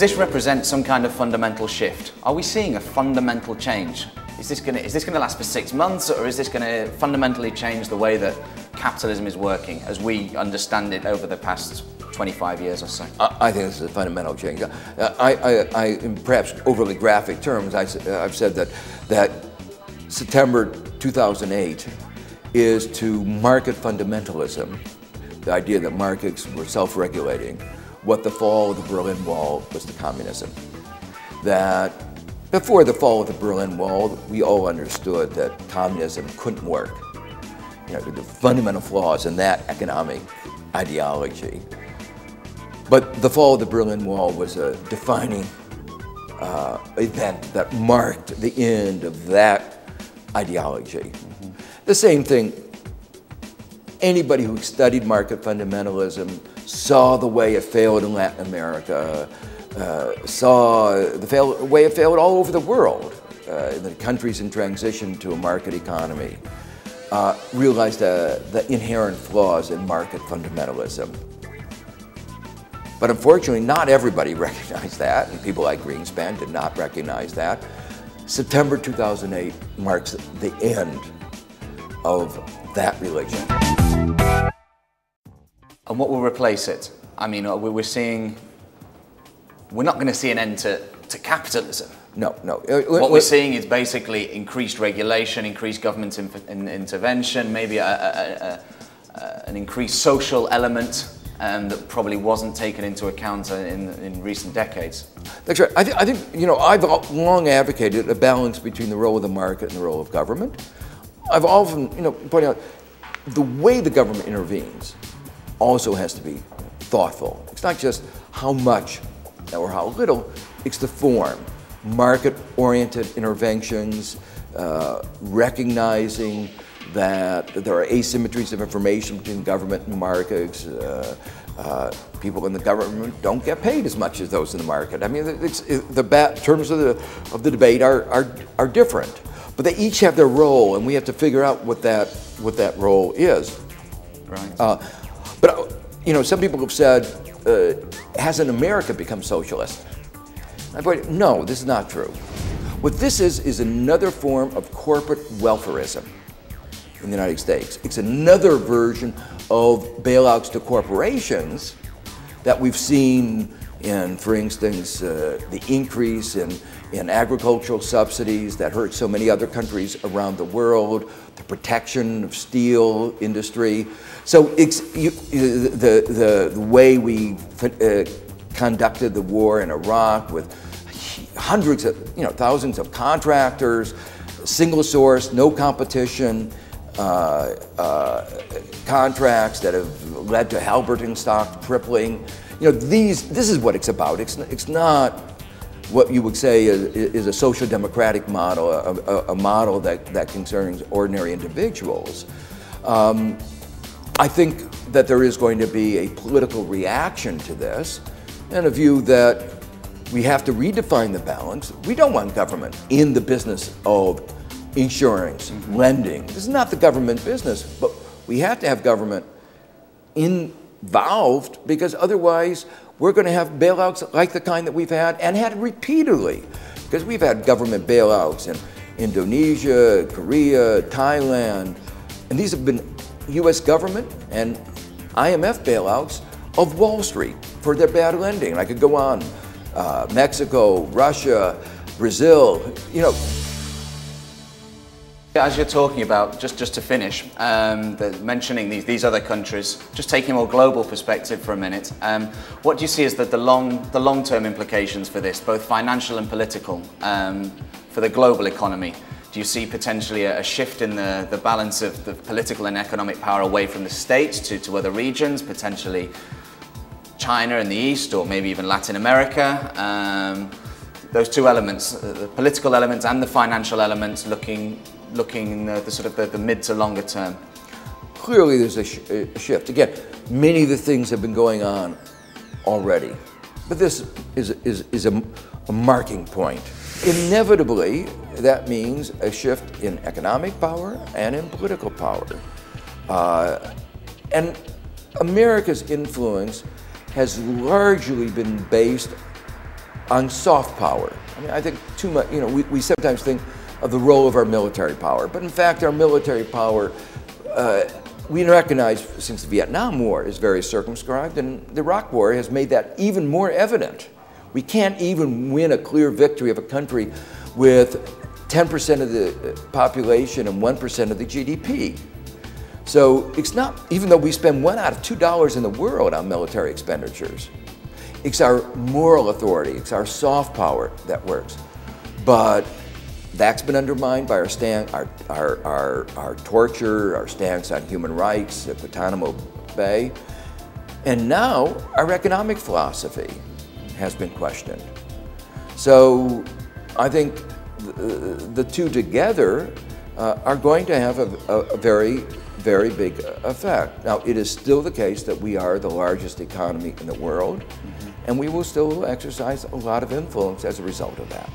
this represent some kind of fundamental shift? Are we seeing a fundamental change? Is this going to last for 6 months, or is this going to fundamentally change the way that capitalism is working as we understand it over the past 25 years or so? I think this is a fundamental change. In perhaps overly graphic terms, I've said that September 2008 is to market fundamentalism, the idea that markets were self-regulating, what the fall of the Berlin Wall was to communism. That before the fall of the Berlin Wall, we all understood that communism couldn't work. You know, the fundamental flaws in that economic ideology. But the fall of the Berlin Wall was a defining event that marked the end of that ideology. Mm-hmm. The same thing, anybody who studied market fundamentalism saw the way it failed in Latin America, saw the way it failed all over the world, in the countries in transition to a market economy, realized the inherent flaws in market fundamentalism. But unfortunately, not everybody recognized that, and people like Greenspan did not recognize that. September 2008 marks the end of that religion. And what will replace it? I mean, we're not going to see an end to capitalism. No. What we're seeing is basically increased regulation, increased government intervention, maybe an increased social element that probably wasn't taken into account in recent decades. That's right. I think, you know, I've long advocated a balance between the role of the market and the role of government. I've often, you know, pointed out the way the government intervenes also has to be thoughtful. It's not just how much or how little, it's the form. Market-oriented interventions, recognizing that there are asymmetries of information between government and markets. People in the government don't get paid as much as those in the market. I mean, the terms of the debate are different, but they each have their role, and we have to figure out what that role is. Right. But you know, some people have said, hasn't America become socialist? No, this is not true. What this is another form of corporate welfarism in the United States. It's another version of bailouts to corporations that we've seen in, for instance, the increase in agricultural subsidies that hurt so many other countries around the world, the protection of steel industry. So it's the way we conducted the war in Iraq with hundreds of, you know, thousands of contractors, single source, no competition, contracts that have led to Halberton stock tripling. You know, this is what it's about. It's not what you would say is a social democratic model, a model that concerns ordinary individuals. I think that there is going to be a political reaction to this, and a view that we have to redefine the balance. We don't want government in the business of insurance, lending. This is not the government business, but we have to have government involved, because otherwise we're going to have bailouts like the kind that we've had and had repeatedly. Because we've had government bailouts in Indonesia, Korea, Thailand, and these have been US government and IMF bailouts of Wall Street for their bad lending. And I could go on. Mexico, Russia, Brazil, you know. As you're talking about, just to finish, mentioning these other countries, just taking a more global perspective for a minute, what do you see as the long-term implications for this, both financial and political, for the global economy? Do you see potentially a shift in the balance of the political and economic power away from the states to other regions, potentially China in the East, or maybe even Latin America? Those two elements, the political elements and the financial elements, looking in the sort of the mid to longer term. Clearly there's a shift. Again, many of the things have been going on already, but this is a marking point. Inevitably, that means a shift in economic power and in political power. And America's influence has largely been based on soft power. I mean, I think too much, you know, we sometimes think of the role of our military power, but in fact our military power, we recognize since the Vietnam War is very circumscribed, and the Iraq War has made that even more evident. We can't even win a clear victory of a country with 10% of the population and 1% of the GDP. So it's not, even though we spend $1 out of $2 in the world on military expenditures, it's our moral authority, it's our soft power that works. But that's been undermined by our torture, our stance on human rights at Guantanamo Bay. And now our economic philosophy has been questioned. So I think the two together are going to have a very, very big effect. Now, it is still the case that we are the largest economy in the world, and we will still exercise a lot of influence as a result of that.